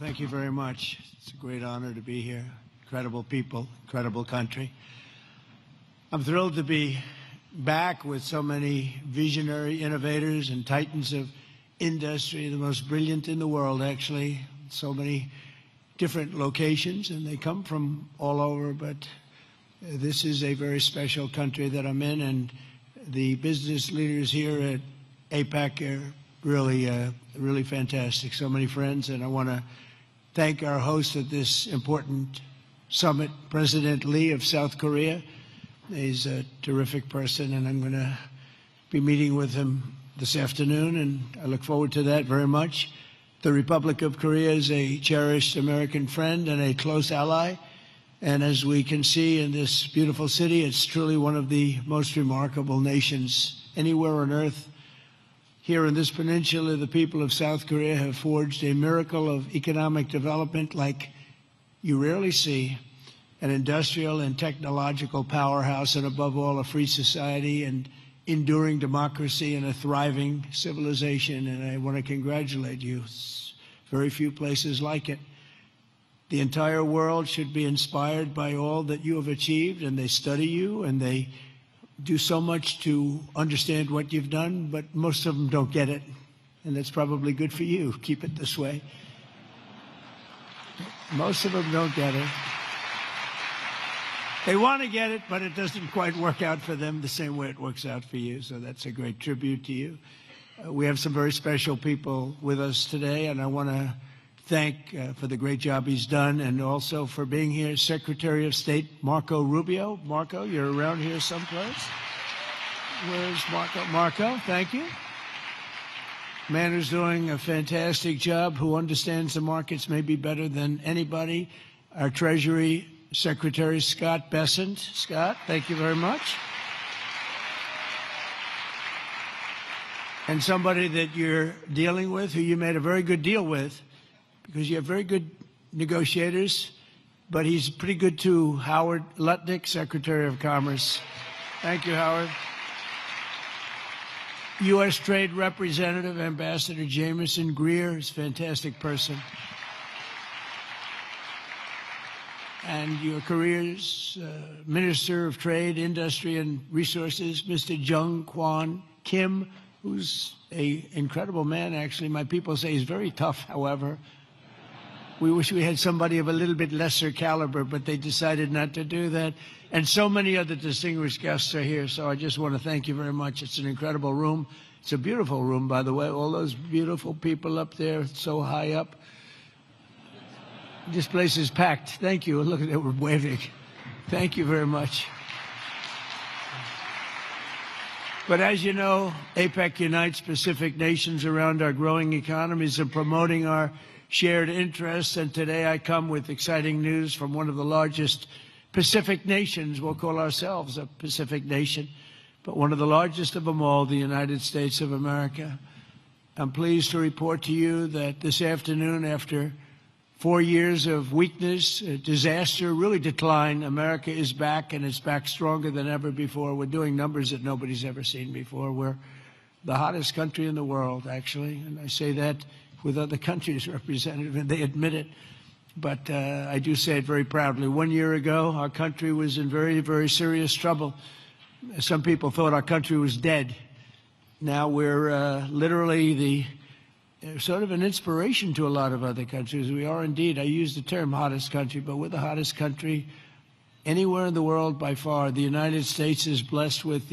Thank you very much. It's a great honor to be here. Incredible people, incredible country. I'm thrilled to be back with so many visionary innovators and titans of industry, the most brilliant in the world, actually. So many different locations, and they come from all over, but this is a very special country that I'm in, and the business leaders here at APEC are really fantastic. So many friends, and I want to thank our host at this important summit, President Lee of South Korea. He's a terrific person, and I'm going to be meeting with him this afternoon, and I look forward to that very much. The Republic of Korea is a cherished American friend and a close ally, and as we can see in this beautiful city, it's truly one of the most remarkable nations anywhere on earth. Here in this peninsula, the people of South Korea have forged a miracle of economic development like you rarely see, an industrial and technological powerhouse, and above all, a free society and enduring democracy and a thriving civilization. And I want to congratulate you. It's very few places like it. The entire world should be inspired by all that you have achieved, and they study you, and they do so much to understand what you've done, but most of them don't get it, and that's probably good for you. Keep it this way. Most of them don't get it. They want to get it, but it doesn't quite work out for them the same way it works out for you, so that's a great tribute to you. We have some very special people with us today, and I want to thank for the great job he's done, and also for being here, Secretary of State Marco Rubio. Marco, you're around here someplace. Where's Marco? Marco, thank you. Man who's doing a fantastic job, who understands the markets maybe better than anybody. Our Treasury Secretary, Scott Bessent. Scott, thank you very much. And somebody that you're dealing with, who you made a very good deal with, because you have very good negotiators, but he's pretty good too. Howard Lutnick, Secretary of Commerce. Thank you, Howard. U.S. Trade Representative, Ambassador Jameson Greer, is a fantastic person. And your career's Minister of Trade, Industry, and Resources, Mr. Jung Kwon Kim, who's an incredible man, actually. My people say he's very tough, however. We wish we had somebody of a little bit lesser caliber, but they decided not to do that. And so many other distinguished guests are here, so I just want to thank you very much. It's an incredible room. It's a beautiful room, by the way. All those beautiful people up there, so high up. This place is packed. Thank you. Look at it, we're waving. Thank you very much. But as you know, APEC unites Pacific nations around our growing economies and promoting our shared interests, and today I come with exciting news from one of the largest Pacific nations. We'll call ourselves a Pacific nation, but one of the largest of them all, the United States of America. I'm pleased to report to you that this afternoon, after 4 years of weakness, disaster, really decline, America is back, and it's back stronger than ever before. We're doing numbers that nobody's ever seen before. We're the hottest country in the world, actually, and I say that with other countries represented, and they admit it. But I do say it very proudly. 1 year ago, our country was in very, very serious trouble. Some people thought our country was dead. Now we're literally the sort of an inspiration to a lot of other countries. We are indeed, I use the term hottest country, but we're the hottest country anywhere in the world by far. The United States is blessed with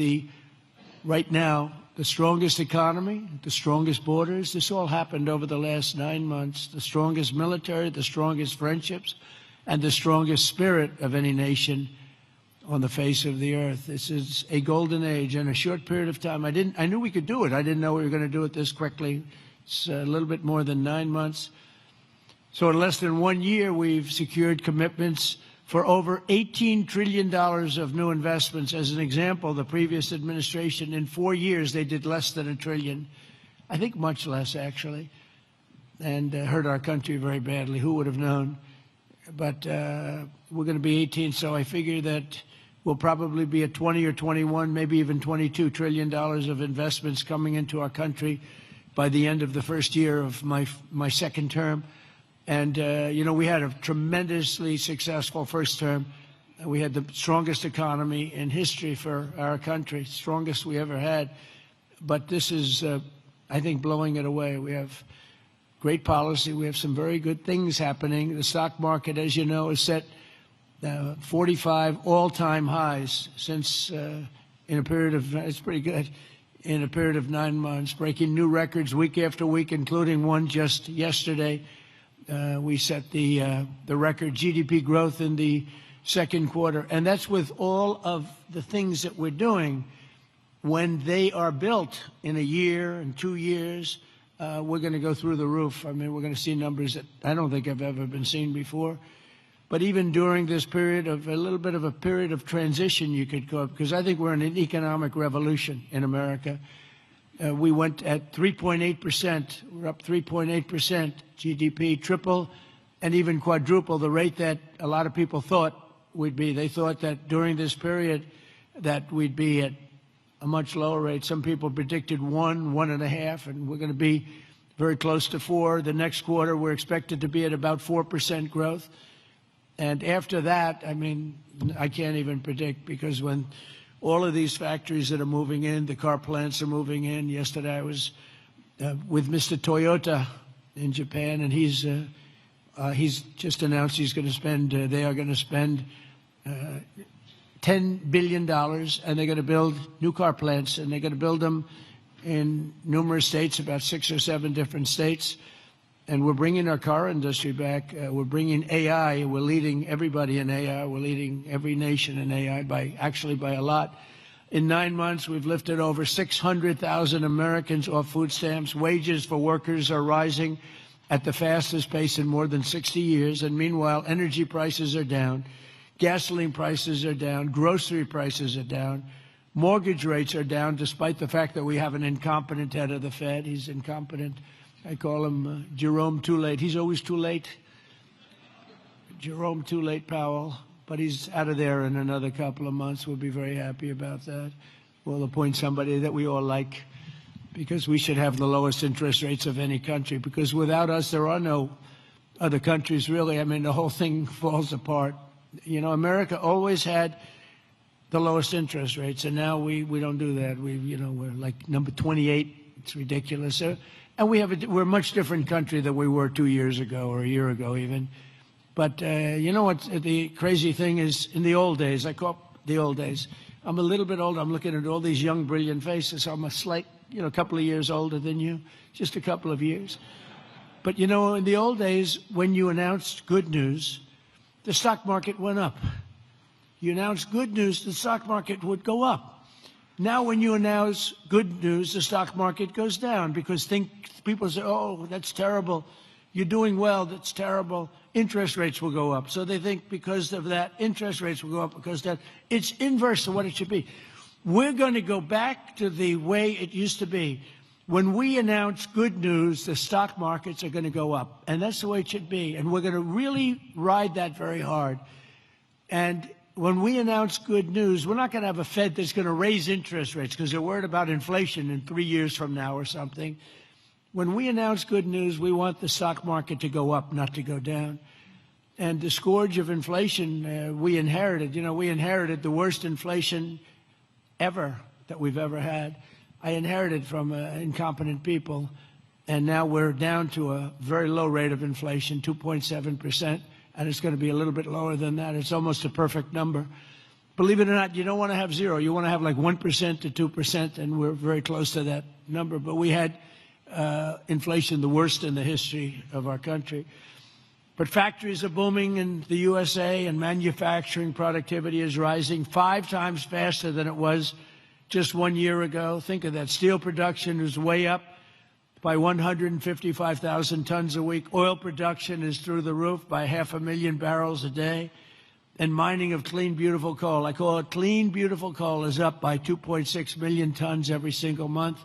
right now, the strongest economy, the strongest borders. This all happened over the last 9 months. The strongest military, the strongest friendships, and the strongest spirit of any nation on the face of the earth. This is a golden age in a short period of time. I knew we could do it. I didn't know we were going to do it this quickly. It's a little bit more than 9 months. So in less than 1 year, we've secured commitments for over $18 trillion of new investments. As an example, the previous administration, in 4 years, they did less than $1 trillion. I think much less, actually, and hurt our country very badly. Who would have known? But we're going to be 18, so I figure that we'll probably be at 20 or 21, maybe even $22 trillion of investments coming into our country by the end of the first year of my second term. And, we had a tremendously successful first term. We had the strongest economy in history for our country, strongest we ever had. But this is, I think, blowing it away. We have great policy. We have some very good things happening. The stock market, as you know, is set 45 all-time highs since in a period of, it's pretty good, in a period of 9 months, breaking new records week after week, including one just yesterday. We set the record GDP growth in the second quarter, and that's with all of the things that we're doing. When they are built in a year and 2 years, we're going to go through the roof. I mean, we're going to see numbers that I don't think have ever been seen before. But even during this period of a little bit of a period of transition, you could call it, because I think we're in an economic revolution in America. We went at 3.8%. We're up 3.8% GDP, triple and even quadruple the rate that a lot of people thought we'd be. They thought that during this period that we'd be at a much lower rate. Some people predicted 1.5, and we're going to be very close to 4. The next quarter, we're expected to be at about 4% growth. And after that, I mean, I can't even predict, because when all of these factories that are moving in, the car plants are moving in. Yesterday, I was with Mr. Toyota in Japan, and he's just announced he's going to spend, they are going to spend $10 billion, and they're going to build new car plants, and they're going to build them in numerous states, about 6 or 7 different states. And we're bringing our car industry back. We're bringing AI. We're leading everybody in AI. We're leading every nation in AI by a lot. In 9 months, we've lifted over 600,000 Americans off food stamps. Wages for workers are rising at the fastest pace in more than 60 years. And meanwhile, energy prices are down. Gasoline prices are down. Grocery prices are down. Mortgage rates are down, despite the fact that we have an incompetent head of the Fed. He's incompetent. I call him Jerome Too Late. He's always too late. Jerome Too Late Powell. But he's out of there in another couple of months. We'll be very happy about that. We'll appoint somebody that we all like, because we should have the lowest interest rates of any country, because without us, there are no other countries, really. I mean, the whole thing falls apart. You know, America always had the lowest interest rates, and now we don't do that. We're like number 28. It's ridiculous. And we're a much different country than we were 2 years ago or a year ago even. But you know what the crazy thing is? In the old days, I call the old days. I'm a little bit older. I'm looking at all these young, brilliant faces. I'm a slight, a couple of years older than you, just a couple of years. But in the old days, when you announced good news, the stock market went up. You announced good news, the stock market would go up. Now, when you announce good news, the stock market goes down, because people say, oh, that's terrible. You're doing well, that's terrible. Interest rates will go up. So they think because of that, interest rates will go up because that. It's inverse to what it should be. We're going to go back to the way it used to be. When we announce good news, the stock markets are going to go up. And that's the way it should be. And we're going to really ride that very hard. And when we announce good news, we're not going to have a Fed that's going to raise interest rates because they're worried about inflation in 3 years from now or something. When we announce good news, we want the stock market to go up, not to go down. And the scourge of inflation we inherited. We inherited the worst inflation ever that we've ever had. I inherited from incompetent people. And now we're down to a very low rate of inflation, 2.7%. And it's going to be a little bit lower than that. It's almost a perfect number. Believe it or not, you don't want to have 0. You want to have like 1% to 2%, and we're very close to that number. But we had inflation the worst in the history of our country. But factories are booming in the USA, and manufacturing productivity is rising 5 times faster than it was just 1 year ago. Think of that. Steel production is way up by 155,000 tons a week. Oil production is through the roof by 500,000 barrels a day. And mining of clean, beautiful coal, I call it clean, beautiful coal, is up by 2.6 million tons every single month.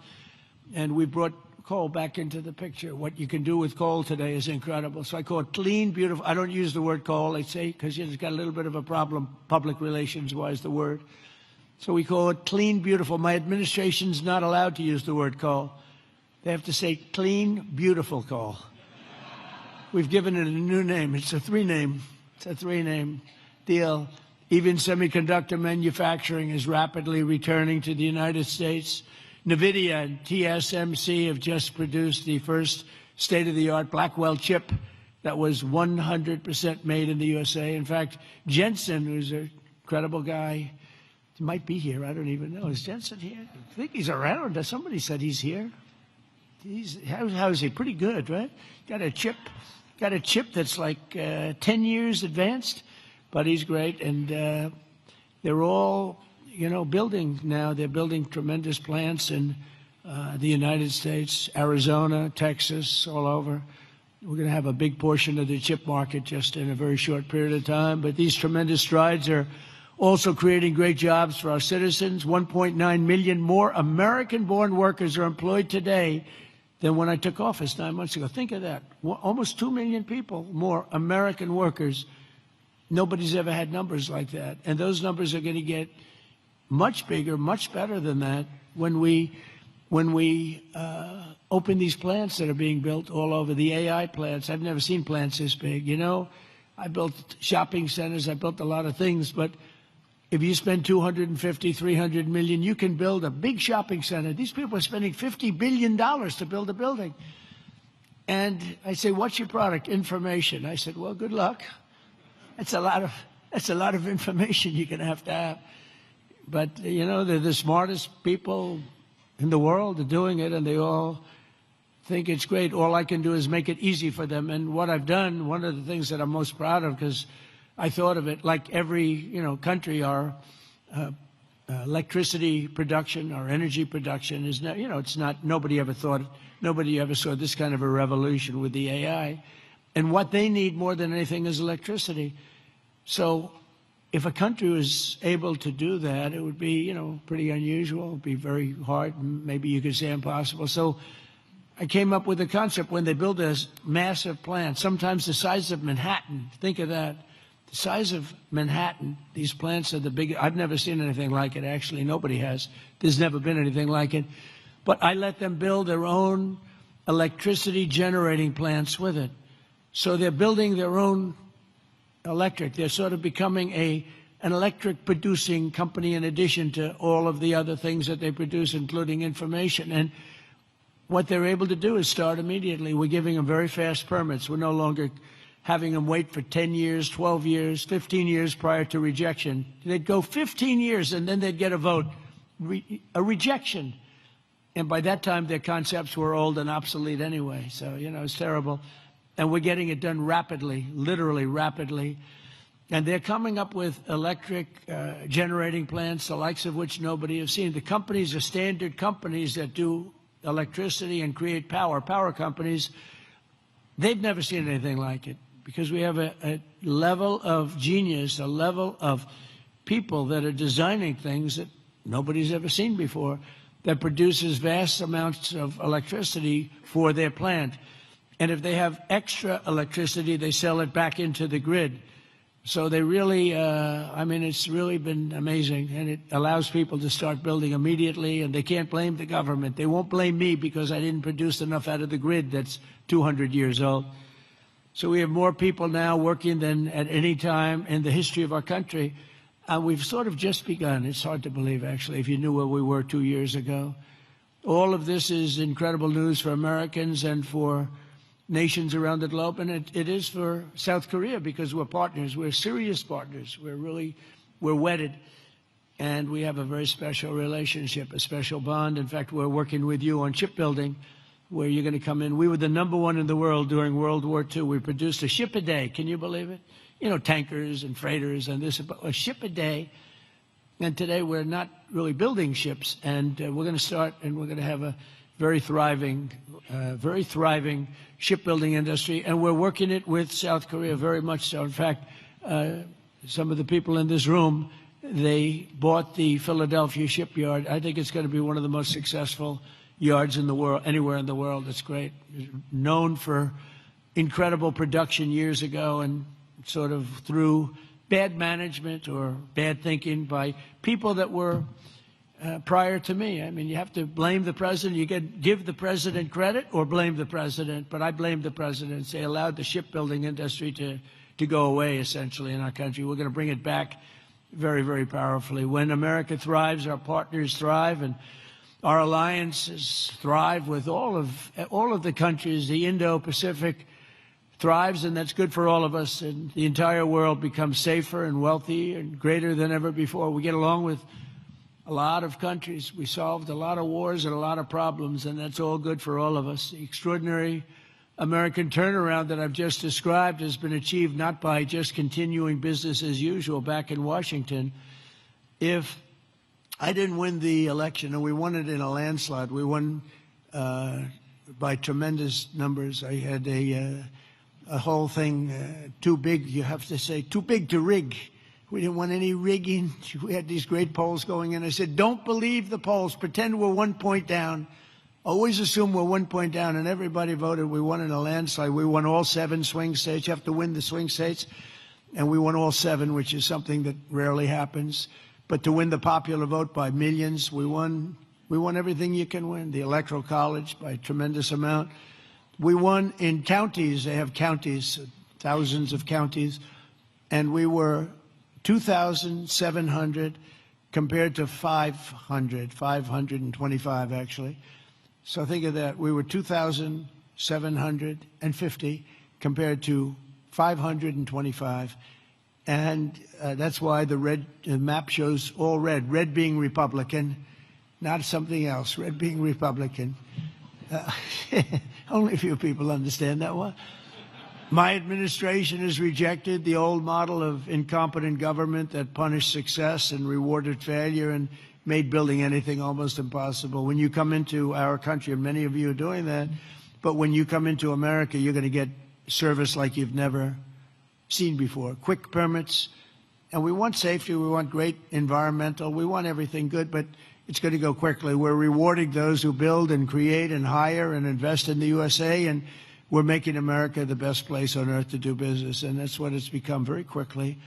And we brought coal back into the picture. What you can do with coal today is incredible. So I call it clean, beautiful. I don't use the word coal, I say, because it's got a little bit of a problem, public relations-wise, the word. So we call it clean, beautiful. My administration's not allowed to use the word coal. They have to say clean, beautiful coal. we've given it a new name. It's a three-name deal. Even semiconductor manufacturing is rapidly returning to the United States. NVIDIA and TSMC have just produced the first state-of-the-art Blackwell chip that was 100% made in the USA. In fact, Jensen, who's an incredible guy, he might be here. I don't even know. Is Jensen here? I think he's around. Somebody said he's here. How is he? Pretty good, right? Got a chip that's like 10 years advanced, but he's great. And they're all, building now. They're building tremendous plants in the United States, Arizona, Texas, all over. We're going to have a big portion of the chip market just in a very short period of time. But these tremendous strides are also creating great jobs for our citizens. 1.9 million more American-born workers are employed today than when I took office 9 months ago. Think of that. Almost 2 million people more American workers. Nobody's ever had numbers like that. And those numbers are going to get much bigger, much better than that when we open these plants that are being built all over, the AI plants. I've never seen plants this big. I built shopping centers. I built a lot of things. But if you spend $250, $300 million, you can build a big shopping center. These people are spending $50 billion to build a building. And I say, what's your product? Information. I said, well, good luck. That's a lot of information you're going to have. But, they're the smartest people in the world. They're doing it, and they all think it's great. All I can do is make it easy for them. And what I've done, one of the things that I'm most proud of, because I thought of it like every, country, our electricity production, our energy production is not, it's not, nobody ever saw this kind of a revolution with the AI. And what they need more than anything is electricity. So if a country was able to do that, it would be, pretty unusual. It would be very hard, maybe you could say impossible. So I came up with a concept when they build a massive plant, sometimes the size of Manhattan. Think of that. The size of Manhattan, these plants are the biggest. I've never seen anything like it, actually. Nobody has. There's never been anything like it. But I let them build their own electricity generating plants with it. So they're building their own electric. They're sort of becoming an electric producing company in addition to all of the other things that they produce, including information. And what they're able to do is start immediately. We're giving them very fast permits. We're no longer having them wait for 10 years, 12 years, 15 years prior to rejection. They'd go 15 years and then they'd get a vote, a rejection. And by that time, their concepts were old and obsolete anyway. So, it's terrible. And we're getting it done rapidly, literally rapidly. And they're coming up with electric generating plants, the likes of which nobody has seen. The companies are standard companies that do electricity and create power companies. They've never seen anything like it because we have a level of genius, a level of people that are designing things that nobody's ever seen before that produces vast amounts of electricity for their plant. And if they have extra electricity, they sell it back into the grid. So they really, it's really been amazing, and it allows people to start building immediately, and they can't blame the government. They won't blame me because I didn't produce enough out of the grid that's 200 years old. So we have more people now working than at any time in the history of our country, and we've sort of just begun. It's hard to believe, actually, if you knew where we were 2 years ago. All of this is incredible news for Americans and for nations around the globe, and it is for South Korea because we're partners. We're serious partners. We're wedded, and we have a very special relationship, a special bond. In fact, we're working with you on shipbuilding, where you're going to come in. We were the #1 in the world during World War II. We produced a ship a day. Can you believe it? Tankers and freighters and this, but a ship a day. And today we're not really building ships, and we're going to start, and we're going to have a very thriving shipbuilding industry, and we're working it with South Korea very much so. In fact, some of the people in this room, they bought the Philadelphia shipyard. I think it's going to be one of the most successful yards in the world, anywhere in the world. It's great. It's known for incredible production years ago, and sort of through bad management or bad thinking by people that were prior to me. I mean, you have to blame the president. You can give the president credit or blame the president, but I blame the president. They allowed the shipbuilding industry to go away, essentially, in our country. We're going to bring it back very, very powerfully. When America thrives, our partners thrive, and our alliances thrive with all of the countries. The Indo-Pacific thrives, and that's good for all of us, and the entire world becomes safer and wealthy and greater than ever before. We get along with a lot of countries. We solved a lot of wars and a lot of problems, and that's all good for all of us. The extraordinary American turnaround that I've just described has been achieved not by just continuing business as usual back in Washington. If I didn't win the election, and we won it in a landslide, we won by tremendous numbers. I had a whole thing too big, you have to say, too big to rig. We didn't want any rigging. We had these great polls going in. I said, don't believe the polls. Pretend we're 1 point down. Always assume we're 1 point down. And everybody voted. We won in a landslide. We won all 7 swing states. You have to win the swing states. And we won all 7, which is something that rarely happens. But to win the popular vote by millions, we won everything you can win. The Electoral College by a tremendous amount. We won in counties. They have counties, thousands of counties. And we were 2,700 compared to 525 actually. So think of that. We were 2,750 compared to 525. And that's why the map shows all red. Red being Republican, not something else. Red being Republican. Only a few people understand that one. My administration has rejected the old model of incompetent government that punished success and rewarded failure and made building anything almost impossible. When you come into our country, and many of you are doing that, but when you come into America, you're going to get service like you've never seen before. Quick permits, and we want safety, we want great environmental, we want everything good, but it's going to go quickly. We're rewarding those who build and create and hire and invest in the USA, and we're making America the best place on earth to do business, and that's what it's become very quickly.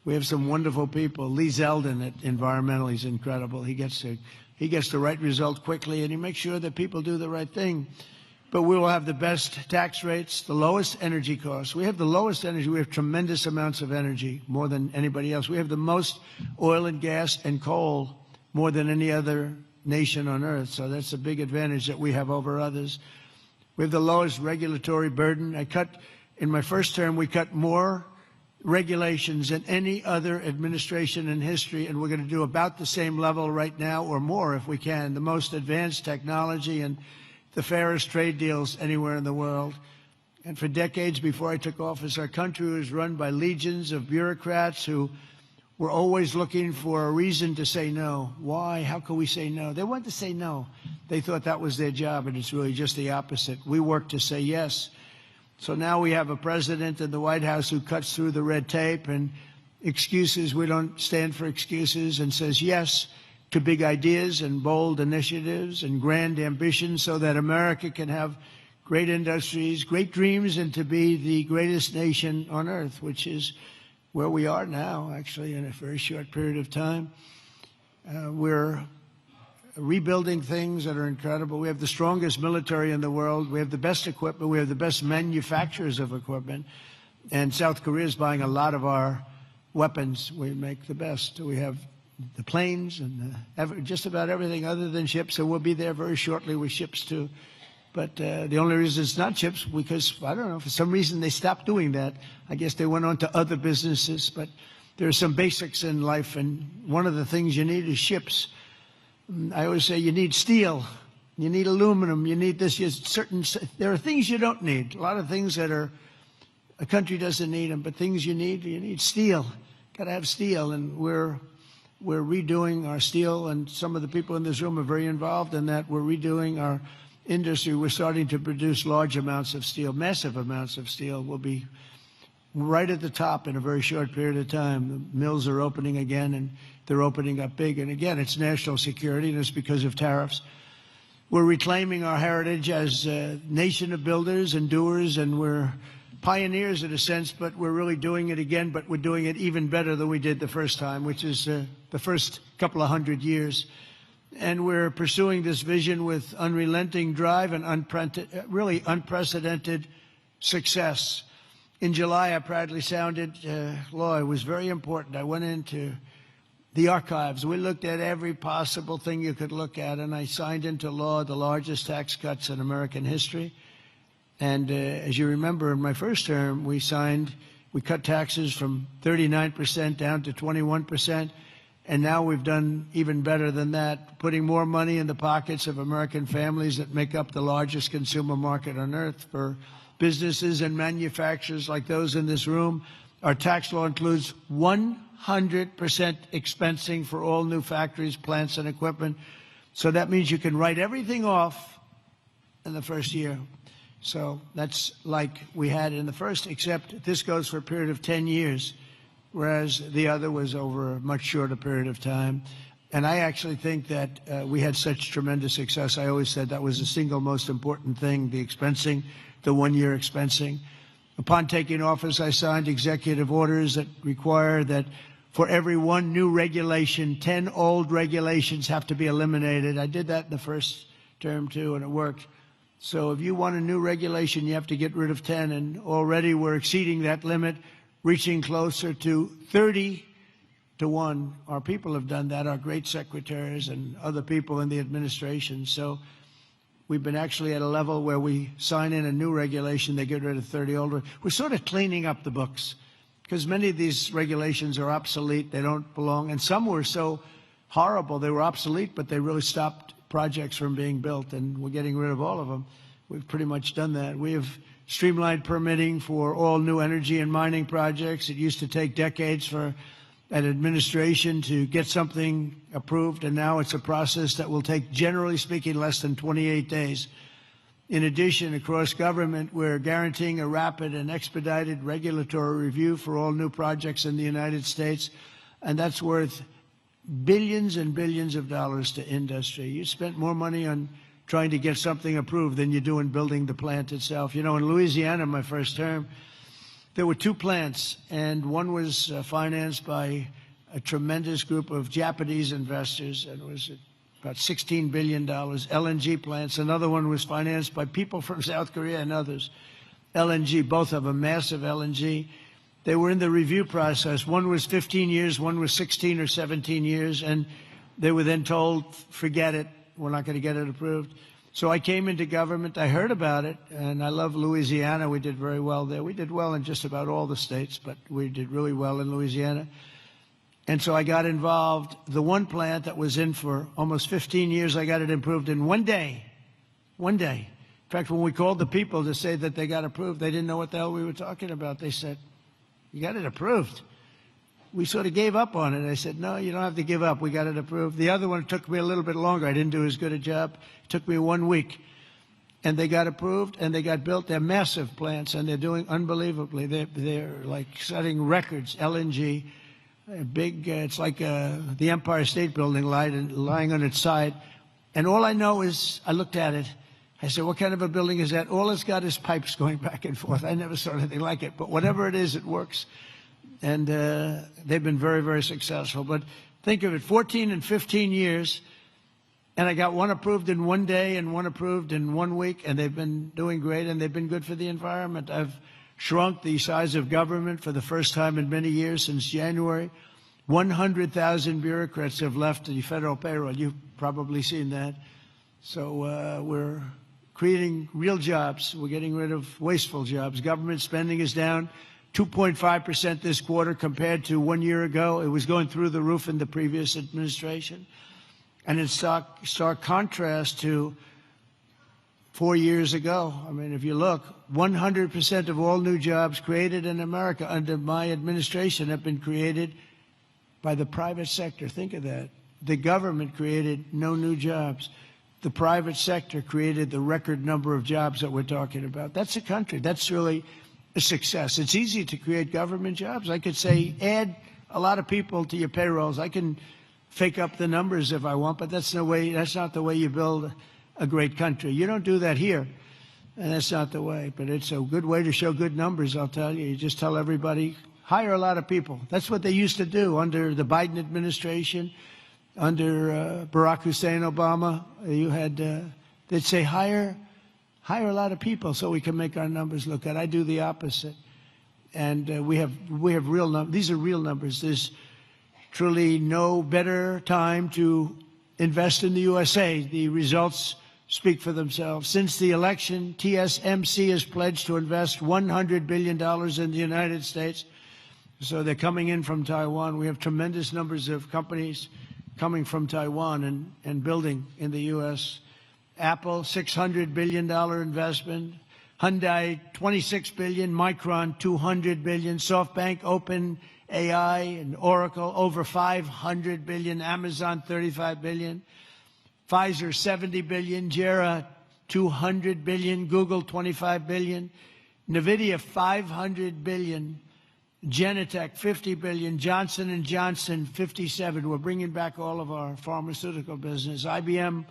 We have some wonderful people. Lee Zeldin at Environmental, he's incredible. He gets the right result quickly, and he makes sure that people do the right thing. But we will have the best tax rates, the lowest energy costs. We have the lowest energy. We have tremendous amounts of energy, more than anybody else. We have the most oil and gas and coal, more than any other nation on earth. So that's a big advantage that we have over others. We have the lowest regulatory burden. In my first term, we cut more regulations than any other administration in history, and we're going to do about the same level right now or more if we can. The most advanced technology and the fairest trade deals anywhere in the world. And for decades before I took office, our country was run by legions of bureaucrats who were always looking for a reason to say no. Why? How can we say no? They wanted to say no. They thought that was their job, and it's really just the opposite. We work to say yes. So now we have a president in the White House who cuts through the red tape and excuses. We don't stand for excuses, and says yes to big ideas and bold initiatives and grand ambitions so that America can have great industries, great dreams, and to be the greatest nation on earth, which is where we are now, actually, in a very short period of time. We're rebuilding things that are incredible. We have the strongest military in the world. We have the best equipment. We have the best manufacturers of equipment. And South Korea is buying a lot of our weapons. We make the best. We have the planes and just about everything other than ships. So we'll be there very shortly with ships, too. But the only reason it's not ships, because, I don't know, for some reason they stopped doing that. I guess they went on to other businesses. But there are some basics in life, and one of the things you need is ships. I always say you need steel, you need aluminum, you need this. There are things you don't need. A lot of things that a country doesn't need them, but things you need steel. Got to have steel, and we're redoing our steel, and some of the people in this room are very involved in that. We're redoing our industry. We're starting to produce large amounts of steel, massive amounts of steel. We'll be right at the top in a very short period of time. The mills are opening again, and they're opening up big. And again, it's national security, and it's because of tariffs. We're reclaiming our heritage as a nation of builders and doers, and we're pioneers in a sense, but we're really doing it again, but we're doing it even better than we did the first time, which is the first couple of 100 years. And we're pursuing this vision with unrelenting drive and really unprecedented success. In July, I proudly sounded law. It was very important. I went into the archives. We looked at every possible thing you could look at, and I signed into law the largest tax cuts in American history. And as you remember, in my first term, we cut taxes from 39% down to 21%. And now we've done even better than that, putting more money in the pockets of American families that make up the largest consumer market on earth. For businesses and manufacturers like those in this room, our tax law includes 100% expensing for all new factories, plants, and equipment. So that means you can write everything off in the first year. So that's like we had in the first, except this goes for a period of 10 years. Whereas the other was over a much shorter period of time. And I actually think that we had such tremendous success. I always said that was the single most important thing, the expensing, the one-year expensing. Upon taking office, I signed executive orders that require that for every one new regulation, 10 old regulations have to be eliminated. I did that in the first term, too, and it worked. So if you want a new regulation, you have to get rid of 10, and already we're exceeding that limit, reaching closer to 30 to 1. Our people have done that, our great secretaries and other people in the administration. So we've been actually at a level where we sign in a new regulation, they get rid of 30 older. We're sort of cleaning up the books because many of these regulations are obsolete, they don't belong. And some were so horrible, they were obsolete, but they really stopped projects from being built, and we're getting rid of all of them. We've pretty much done that. We have streamlined permitting for all new energy and mining projects. It used to take decades for an administration to get something approved, and now it's a process that will take, generally speaking, less than 28 days. In addition, across government, we're guaranteeing a rapid and expedited regulatory review for all new projects in the United States, and that's worth billions and billions of dollars to industry. You spent more money on trying to get something approved than you do in building the plant itself. You know, in Louisiana, my first term, there were 2 plants, and one was financed by a tremendous group of Japanese investors, and it was about $16 billion, LNG plants. Another one was financed by people from South Korea and others. LNG, both of them, massive LNG. They were in the review process. One was 15 years, one was 16 or 17 years, and they were then told, forget it. We're not going to get it approved. So I came into government. I heard about it, and I love Louisiana. We did very well there. We did well in just about all the states, but we did really well in Louisiana. And so I got involved. The one plant that was in for almost 15 years, I got it approved in 1 day. 1 day. In fact, when we called the people to say that they got approved, they didn't know what the hell we were talking about. They said, you got it approved. We sort of gave up on it. I said, no, you don't have to give up. We got it approved. The other one took me a little bit longer. I didn't do as good a job. It took me 1 week. And they got approved, and they got built. They're massive plants, and they're doing unbelievably. They're like setting records, LNG, big, it's like the Empire State Building lying on its side. And all I know is, I looked at it. I said, what kind of a building is that? All it's got is pipes going back and forth. I never saw anything like it. But whatever it is, it works. And they've been very, very successful. But think of it, 14 and 15 years, and I got one approved in 1 day and one approved in 1 week, and they've been doing great, and they've been good for the environment. I've shrunk the size of government for the first time in many years since January. 100,000 bureaucrats have left the federal payroll. You've probably seen that. So we're creating real jobs. We're getting rid of wasteful jobs. Government spending is down 2.5% this quarter compared to 1 year ago. It was going through the roof in the previous administration. And in stark contrast to 4 years ago. I mean, if you look, 100% of all new jobs created in America under my administration have been created by the private sector. Think of that. The government created no new jobs. The private sector created the record number of jobs that we're talking about. That's a country. That's really a success. It's easy to create government jobs. I could say, add a lot of people to your payrolls. I can fake up the numbers if I want, but that's not the way you build a great country. You don't do that here, and that's not the way. But it's a good way to show good numbers, I'll tell you. You just tell everybody, hire a lot of people. That's what they used to do under the Biden administration. Under Barack Hussein Obama, you had, they'd say, hire a lot of people so we can make our numbers look good. I do the opposite. And we have real numbers. These are real numbers. There's truly no better time to invest in the USA. The results speak for themselves. Since the election, TSMC has pledged to invest $100 billion in the United States. So they're coming in from Taiwan. We have tremendous numbers of companies coming from Taiwan and building in the U.S. Apple, $600 billion investment. Hyundai, $26 billion. Micron, $200 billion. SoftBank, OpenAI, and Oracle, over $500 billion. Amazon, $35 billion. Pfizer, $70 billion. JERA, $200 billion. Google, $25 billion. NVIDIA, $500 billion. Genentech, $50 billion. Johnson & Johnson, $57. We're bringing back all of our pharmaceutical business. IBM,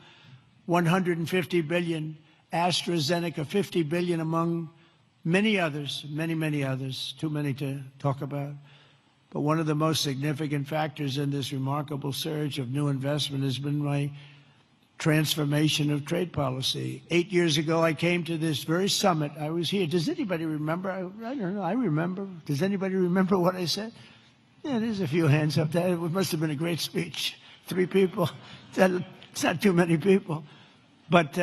$150 billion. AstraZeneca, $50 billion, among many others, many others, too many to talk about. But one of the most significant factors in this remarkable surge of new investment has been my transformation of trade policy. 8 years ago, I came to this very summit. I was here. Does anybody remember? I don't know. I remember. Does anybody remember what I said? Yeah, there's a few hands up there. It must have been a great speech. 3 people. It's not too many people. But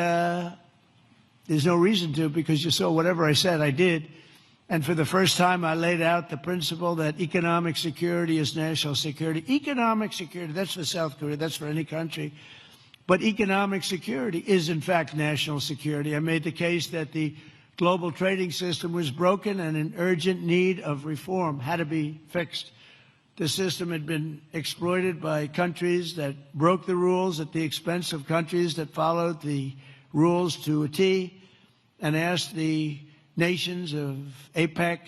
there's no reason to, because you saw whatever I said, I did. And for the first time, I laid out the principle that economic security is national security. Economic security, that's for South Korea, that's for any country. But economic security is, in fact, national security. I made the case that the global trading system was broken and in urgent need of reform, had to be fixed. The system had been exploited by countries that broke the rules at the expense of countries that followed the rules to a T, and asked the nations of APEC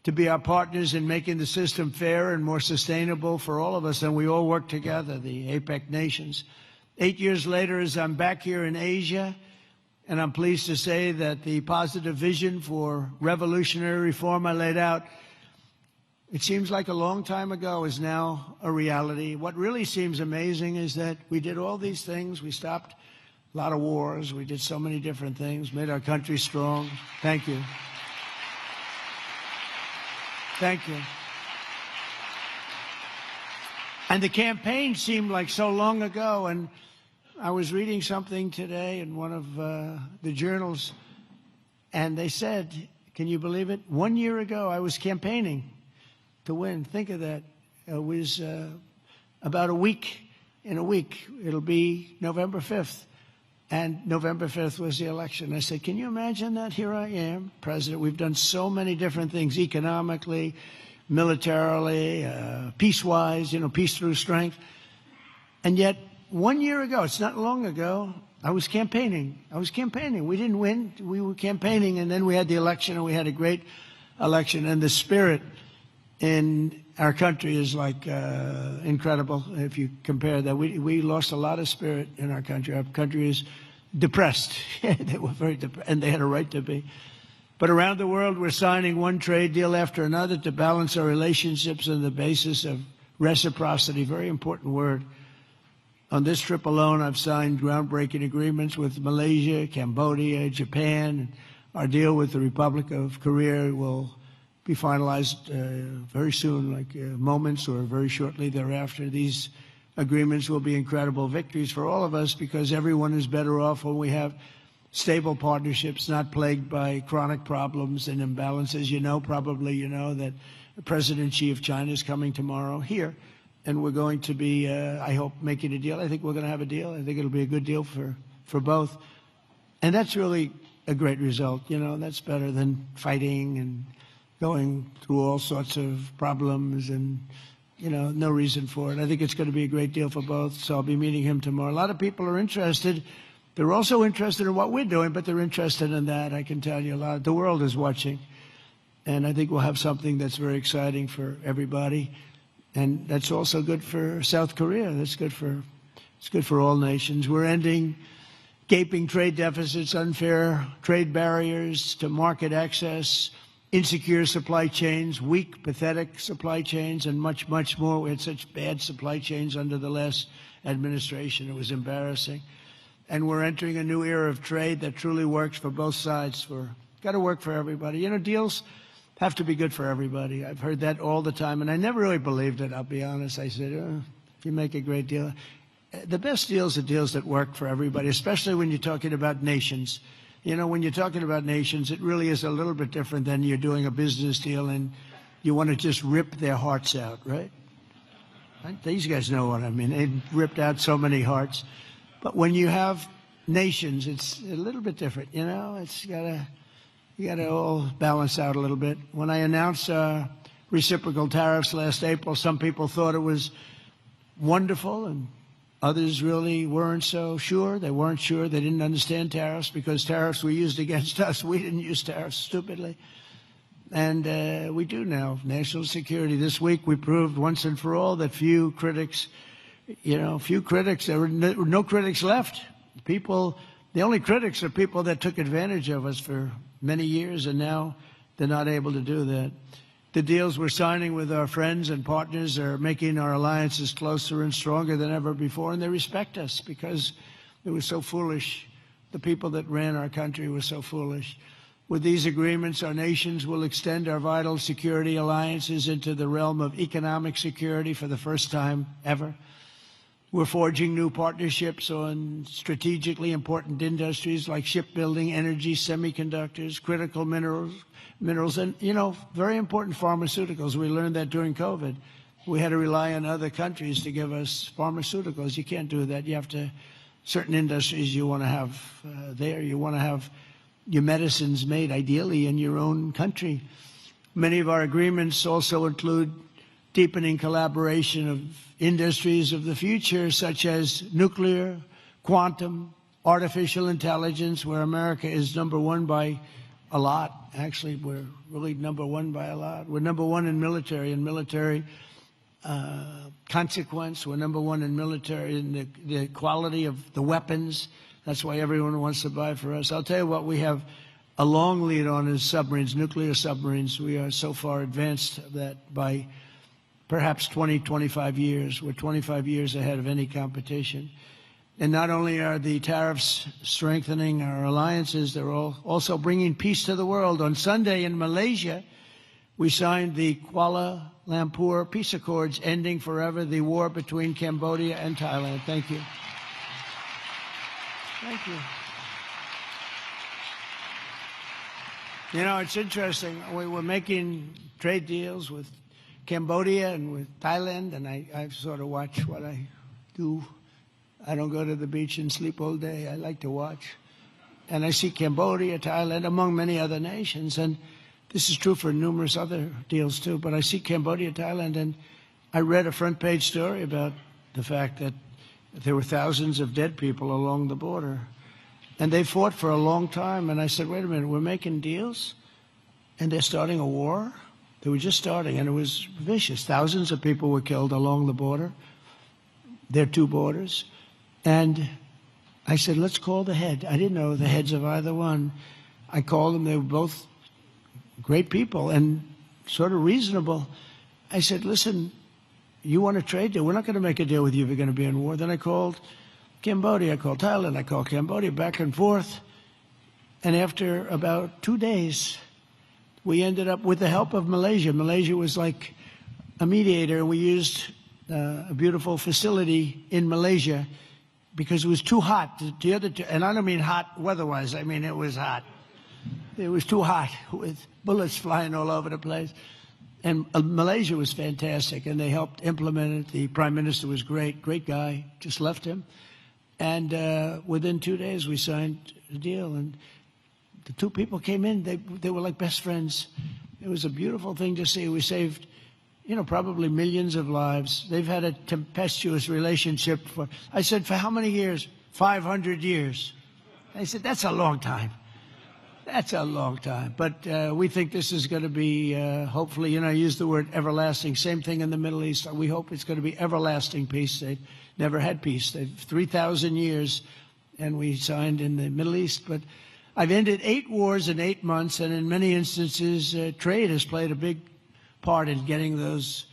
to be our partners in making the system fairer and more sustainable for all of us, and we all work together, the APEC nations. 8 years later, as I'm back here in Asia, and I'm pleased to say that the positive vision for revolutionary reform I laid out, it seems like a long time ago, is now a reality. What really seems amazing is that we did all these things. We stopped a lot of wars. We did so many different things, made our country strong. Thank you. Thank you. And the campaign seemed like so long ago, and I was reading something today in one of the journals, and they said, can you believe it? 1 year ago, I was campaigning to win. Think of that. It was about a week. In a week, it'll be November 5th. And November 5th was the election. I said, can you imagine that? Here I am, president. We've done so many different things, economically, militarily, peace-wise, peace through strength. And yet, 1 year ago, it's not long ago, I was campaigning. We didn't win. We were campaigning, and then we had the election, and we had a great election. And the spirit in our country is like incredible. If you compare that, we lost a lot of spirit in our country. Our country is depressed. They were very depressed, and they had a right to be. But around the world, we're signing one trade deal after another to balance our relationships on the basis of reciprocity. Very important word. On this trip alone, I've signed groundbreaking agreements with Malaysia, Cambodia, Japan. Our deal with the Republic of Korea will be finalized very soon, like moments or very shortly thereafter. These agreements will be incredible victories for all of us, because everyone is better off when we have stable partnerships, not plagued by chronic problems and imbalances. Probably you know that President Xi of China is coming tomorrow here, and we're going to be, I hope, making a deal. I think we're going to have a deal. I think it'll be a good deal for both. And that's really a great result. That's better than fighting and going through all sorts of problems and, no reason for it. I think it's going to be a great deal for both, so I'll be meeting him tomorrow. A lot of people are interested. They're also interested in what we're doing, but they're interested in that. I can tell you a lot. The world is watching, and I think we'll have something that's very exciting for everybody, and that's also good for South Korea. It's good for all nations. We're ending gaping trade deficits, unfair trade barriers to market access, insecure supply chains, weak, pathetic supply chains, and much, much more. We had such bad supply chains under the last administration. It was embarrassing. And we're entering a new era of trade that truly works for both sides. Got to work for everybody. You know, deals have to be good for everybody. I've heard that all the time, and I never really believed it, I'll be honest. I said, if you make a great deal. The best deals are deals that work for everybody, especially when you're talking about nations. You know, when you're talking about nations, it really is a little bit different than you're doing a business deal and you want to just rip their hearts out, right? These guys know what I mean. They've ripped out so many hearts. But when you have nations, it's a little bit different, you know? You got to all balance out a little bit. When I announced reciprocal tariffs last April, some people thought it was wonderful, and others really weren't so sure. They weren't sure. They didn't understand tariffs because tariffs were used against us. We didn't use tariffs stupidly. And we do now. National security. This week we proved once and for all that there were no critics left. The only critics are people that took advantage of us for many years, and now they're not able to do that. The deals we're signing with our friends and partners are making our alliances closer and stronger than ever before, and they respect us because it was so foolish. The people that ran our country were so foolish. With these agreements, our nations will extend our vital security alliances into the realm of economic security for the first time ever. We're forging new partnerships on strategically important industries like shipbuilding, energy, semiconductors, critical minerals, and, very important pharmaceuticals. We learned that during COVID. We had to rely on other countries to give us pharmaceuticals. You can't do that. You have to, certain industries you want to have there. You want to have your medicines made, ideally, in your own country. Many of our agreements also include deepening collaboration of industries of the future, such as nuclear, quantum, artificial intelligence, where America is number one by a lot. Actually, we're really number one by a lot. We're number one in military consequence. We're number one in military in the quality of the weapons. That's why everyone wants to buy for us. I'll tell you what we have a long lead on is submarines, nuclear submarines. We are so far advanced that by perhaps 20, 25 years. We're 25 years ahead of any competition. And not only are the tariffs strengthening our alliances, they're also bringing peace to the world. On Sunday in Malaysia, we signed the Kuala Lumpur Peace Accords, ending forever the war between Cambodia and Thailand. Thank you. Thank you. You know, it's interesting. We were making trade deals with Cambodia and with Thailand, and I sort of watch what I do. I don't go to the beach and sleep all day. I like to watch. And I see Cambodia, Thailand, among many other nations. And this is true for numerous other deals, too. But I see Cambodia, Thailand, and I read a front-page story about the fact that there were thousands of dead people along the border. And they fought for a long time. And I said, wait a minute, we're making deals? And they're starting a war? They were just starting, and it was vicious. Thousands of people were killed along the border, their two borders. And I said, let's call the head. I didn't know the heads of either one. I called them. They were both great people and sort of reasonable. I said, listen, you want a trade deal? We're not going to make a deal with you if you're going to be in war. Then I called Cambodia. I called Thailand. I called Cambodia, back and forth. And after about 2 days, we ended up with the help of Malaysia. Malaysia was like a mediator, and we used a beautiful facility in Malaysia because it was too hot. The other two, and I don't mean hot weather-wise. I mean it was hot. It was too hot with bullets flying all over the place. And Malaysia was fantastic, and they helped implement it. The prime minister was great guy. Just left him. And within 2 days, we signed a deal. And the two people came in. They were like best friends. It was a beautiful thing to see. We saved, probably millions of lives. They've had a tempestuous relationship I said, for how many years? 500 years. They said, that's a long time. That's a long time. But we think this is going to be, hopefully, I use the word everlasting. Same thing in the Middle East. We hope it's going to be everlasting peace. They've never had peace. They've 3,000 years, and we signed in the Middle East. But I've ended 8 wars in 8 months, and in many instances, trade has played a big part in getting those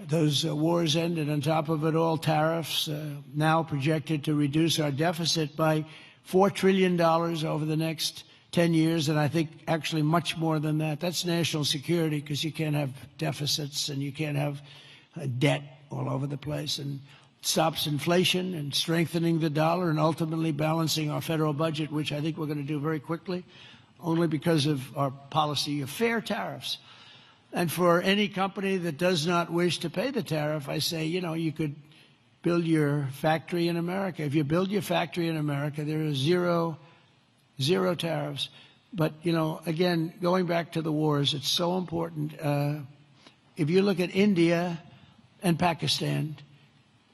those wars end, and on top of it all, tariffs now projected to reduce our deficit by $4 trillion over the next 10 years, and I think actually much more than that. That's national security, because you can't have deficits and you can't have debt all over the place, and stops inflation and strengthening the dollar and ultimately balancing our federal budget, which I think we're going to do very quickly, only because of our policy of fair tariffs. And for any company that does not wish to pay the tariff, I say, you know, you could build your factory in America. If you build your factory in America, there are zero tariffs. But, you know, again, going back to the wars, it's so important. If you look at India and Pakistan,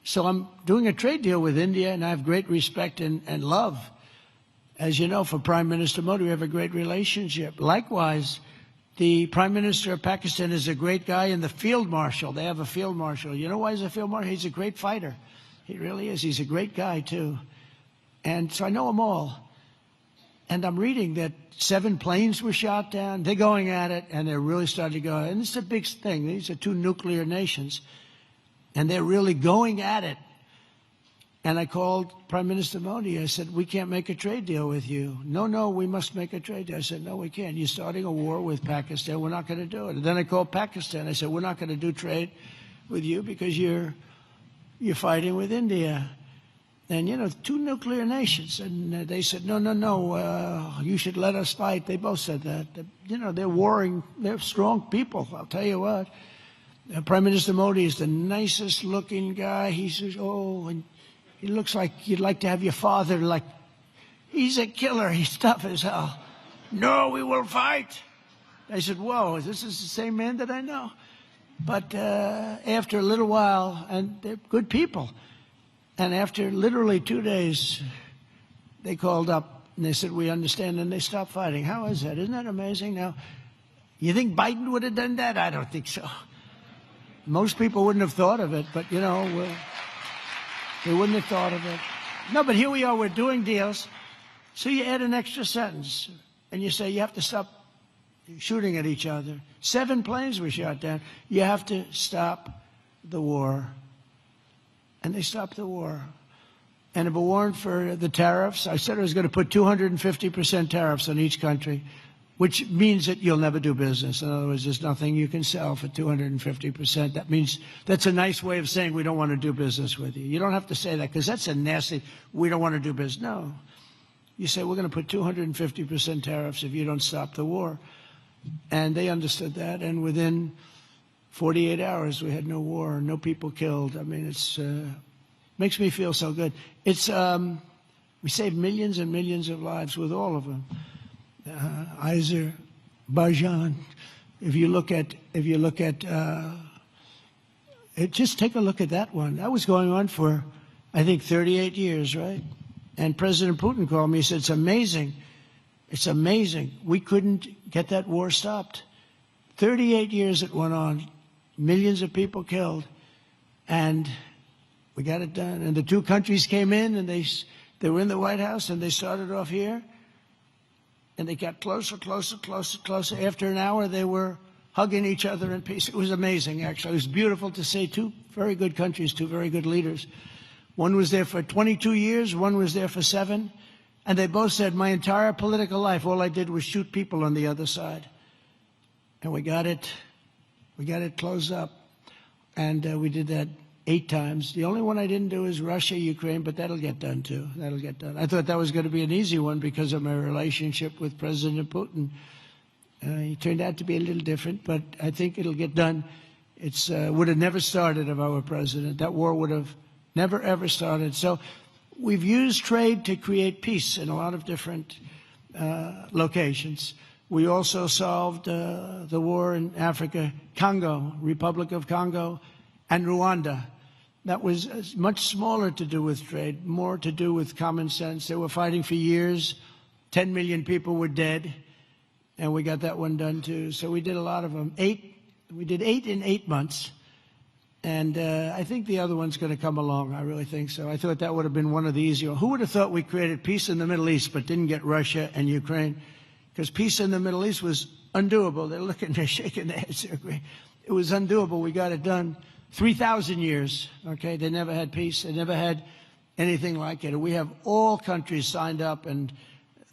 so I'm doing a trade deal with India, and I have great respect and love. As you know, for Prime Minister Modi, we have a great relationship. Likewise, the Prime Minister of Pakistan is a great guy, and the Field Marshal, they have a Field Marshal. You know why he's a Field Marshal? He's a great fighter. He really is. He's a great guy, too. And so I know them all. And I'm reading that 7 planes were shot down. They're going at it, and they're really starting to go. And it's a big thing. These are 2 nuclear nations, and they're really going at it. And I called Prime Minister Modi. I said, we can't make a trade deal with you. No, we must make a trade deal. I said, no, we can't. You're starting a war with Pakistan. We're not going to do it. And then I called Pakistan. I said, we're not going to do trade with you because you're fighting with India. And, you know, 2 nuclear nations. And they said, no, you should let us fight. They both said that. You know, they're warring. They're strong people, I'll tell you what. Prime Minister Modi is the nicest looking guy. He says, and he looks like you'd like to have your father, like, he's a killer. He's tough as hell. No, we will fight. I said, whoa, this is the same man that I know. But after a little while, and they're good people, and after literally 2 days, they called up and they said, we understand, and they stopped fighting. How is that? Isn't that amazing? Now, you think Biden would have done that? I don't think so. Most people wouldn't have thought of it, but, you know, they wouldn't have thought of it. No, but here we are, we're doing deals. So you add an extra sentence, and you say you have to stop shooting at each other. 7 planes were shot down. You have to stop the war. And they stopped the war. And if it weren't for the tariffs, I said I was going to put 250% tariffs on each country, which means that you'll never do business. In other words, there's nothing you can sell for 250%. That means that's a nice way of saying we don't want to do business with you. You don't have to say that, because that's a nasty, we don't want to do business. No. You say we're going to put 250% tariffs if you don't stop the war. And they understood that, and within 48 hours, we had no war, no people killed. I mean, it's makes me feel so good. It's we saved millions and millions of lives with all of them. Azerbaijan. If you look at, just take a look at that one. That was going on for, I think, 38 years, right? And President Putin called me. He said, "It's amazing. It's amazing. We couldn't get that war stopped. 38 years it went on." Millions of people killed, and we got it done. And the 2 countries came in, and they were in the White House, and they started off here, and they got closer. After an hour, they were hugging each other in peace. It was amazing, actually. It was beautiful to see 2 very good countries, 2 very good leaders. One was there for 22 years, one was there for 7, and they both said, my entire political life, all I did was shoot people on the other side. And we got it closed up, and we did that 8 times. The only one I didn't do is Russia, Ukraine, but that'll get done too. That'll get done. I thought that was going to be an easy one because of my relationship with President Putin. He turned out to be a little different, but I think it'll get done. It's would have never started if I were president. That war would have never, ever started. So we've used trade to create peace in a lot of different locations. We also solved the war in Africa, Congo, Republic of Congo, and Rwanda. That was much smaller to do with trade, more to do with common sense. They were fighting for years. 10 million people were dead, and we got that one done too. So we did a lot of them. We did 8 in 8 months, and I think the other one's going to come along. I really think so. I thought that would have been one of the easier. Who would have thought we created peace in the Middle East but didn't get Russia and Ukraine? Because peace in the Middle East was undoable. They're shaking their heads. It was undoable. We got it done. 3,000 years, okay? They never had peace. They never had anything like it. We have all countries signed up, and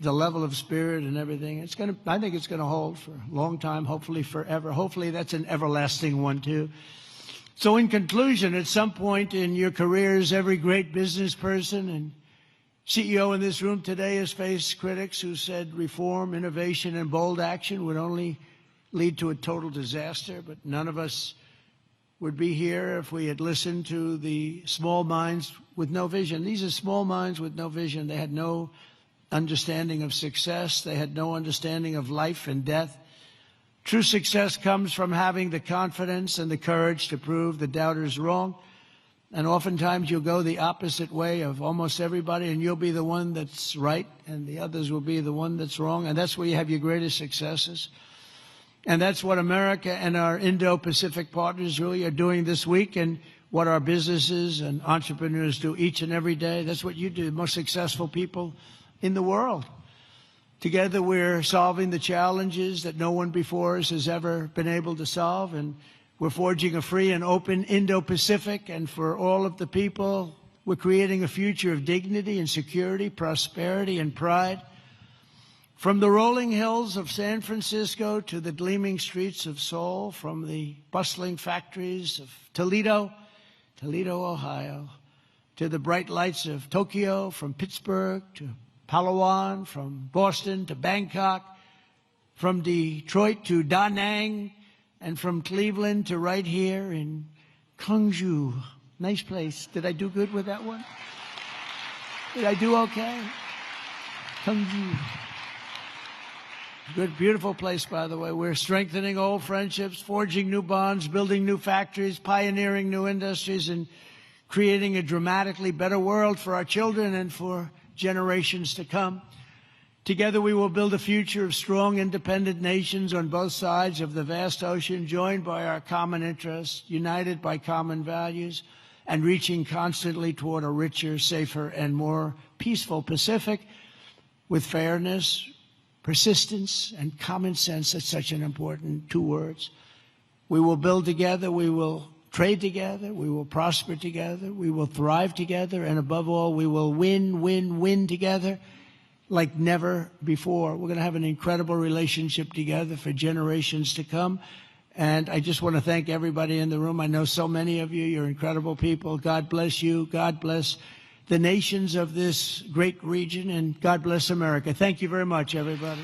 the level of spirit and everything, I think it's going to hold for a long time, hopefully forever. Hopefully that's an everlasting one, too. So in conclusion, at some point in your careers, every great business person and CEO in this room today has faced critics who said reform, innovation, and bold action would only lead to a total disaster, but none of us would be here if we had listened to the small minds with no vision. These are small minds with no vision. They had no understanding of success. They had no understanding of life and death. True success comes from having the confidence and the courage to prove the doubters wrong. And oftentimes you'll go the opposite way of almost everybody, and you'll be the one that's right, and the others will be the one that's wrong. And that's where you have your greatest successes. And that's what America and our Indo-Pacific partners really are doing this week, and what our businesses and entrepreneurs do each and every day. That's what you do, the most successful people in the world. Together we're solving the challenges that no one before us has ever been able to solve, and we're forging a free and open Indo-Pacific, and for all of the people, we're creating a future of dignity and security, prosperity and pride. From the rolling hills of San Francisco to the gleaming streets of Seoul, from the bustling factories of Toledo, Ohio, to the bright lights of Tokyo, from Pittsburgh to Palawan, from Boston to Bangkok, from Detroit to Da Nang, and from Cleveland to right here in Gyeongju. Nice place. Did I do good with that one? Did I do okay? Gyeongju. Good, beautiful place, by the way. We're strengthening old friendships, forging new bonds, building new factories, pioneering new industries, and creating a dramatically better world for our children and for generations to come. Together we will build a future of strong, independent nations on both sides of the vast ocean, joined by our common interests, united by common values, and reaching constantly toward a richer, safer, and more peaceful Pacific with fairness, persistence, and common sense. That's such an important two words. We will build together, we will trade together, we will prosper together, we will thrive together, and above all, we will win together like never before. We're going to have an incredible relationship together for generations to come. And I just want to thank everybody in the room. I know so many of you. You're incredible people. God bless you. God bless the nations of this great region, and God bless America. Thank you very much, everybody.